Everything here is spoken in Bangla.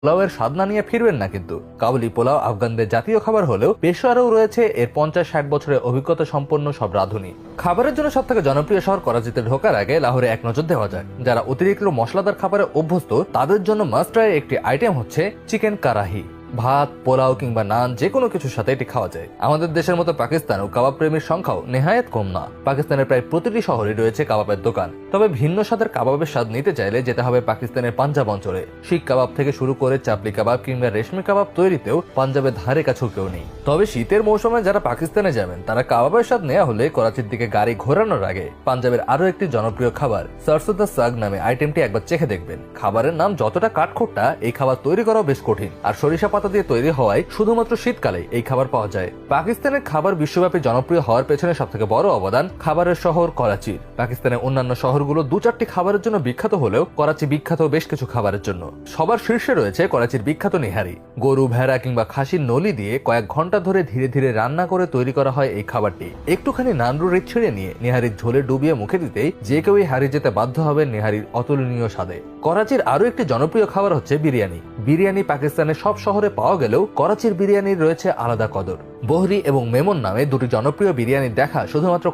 পোলাওয়ের স্বাদ না নিয়ে ফিরবেন না কিন্তু। কাবুলি পোলাও আফগানদের জাতীয় খাবার হলেও পেশোয়ারেও রয়েছে এর 50-60 বছরের অভিজ্ঞতা সম্পন্ন সব রাঁধুনি। খাবারের জন্য সবথেকে জনপ্রিয় শহর করাচিতে ঢোকার আগে লাহোরে এক নজর দেওয়া যায়। যারা অতিরিক্ত মশলাদার খাবারে অভ্যস্ত তাদের জন্য মাস্ট ট্রাই একটি আইটেম হচ্ছে চিকেন কারাহি। ভাত, পোলাও কিংবা নান যে কোনো কিছুর সাথে এটি খাওয়া যায়। আমাদের দেশের মতো পাকিস্তানেও কাবাব প্রেমীর সংখ্যাও নেহায়েত কম না। পাকিস্তানের প্রায় প্রতিটি শহরে রয়েছে কাবাবের দোকান। তবে ভিন্ন স্বাদের কাবাবের স্বাদ নিতে চাইলে যেতে হবে পাকিস্তানের পাঞ্জাব অঞ্চলে। শিখ কাবাব থেকে শুরু করে চাপলি কাবাব কিংবা রেশমি কাবাব তৈরিতেও পাঞ্জাবের ধারে কাছেও কেউ নেই। তবে শীতের মৌসুমে যারা পাকিস্তানে যাবেন তারা কাবাবের স্বাদ নেওয়া হলে করাচির দিকে গাড়ি ঘোরানোর আগে পাঞ্জাবের আরো একটি জনপ্রিয় খাবার সরসোদা সাগ নামে আইটেমটি একবার চেখে দেখবেন। খাবারের নাম যতটা কাঠখোট্টা, এই খাবার তৈরি করাও বেশ কঠিন। আর সরিষা পাতা দিয়ে তৈরি হওয়ায় শুধুমাত্র শীতকালে এই খাবার পাওয়া যায়। পাকিস্তানের খাবার বিশ্বব্যাপী জনপ্রিয় হওয়ার পেছনে সবথেকে বড় অবদান খাবারের শহর করাচির। পাকিস্তানের অন্যান্য শহরগুলো 2-4টি খাবারের জন্য বিখ্যাত হলেও করাচি বিখ্যাত বেশ কিছু খাবারের জন্য। সবার শীর্ষে রয়েছে করাচির বিখ্যাত নিহারি। গরু, ভেড়া কিংবা খাসির নলি দিয়ে কয়েক ঘন্টা ধরে ধীরে ধীরে রান্না করে তৈরি করা হয় এই খাবারটি। একটুখানি নানরুরি ছিঁড়ে নিয়ে নিহারির ঝোলে ডুবিয়ে মুখে দিতেই যে কেউই হারিয়ে যেতে বাধ্য হবে নিহারির অতুলনীয় স্বাদে। করাচির আরো একটি জনপ্রিয় খাবার হচ্ছে বিরিয়ানি। বিরিয়ানি পাকিস্তানের সব শহরে পাওয়া গেলেও করাচির বিরিয়ানির রয়েছে আলাদা কদর। বহরি এবং মেমন নামে দুটি জনপ্রিয় বিরিয়ানি দেখা শুধুমাত্র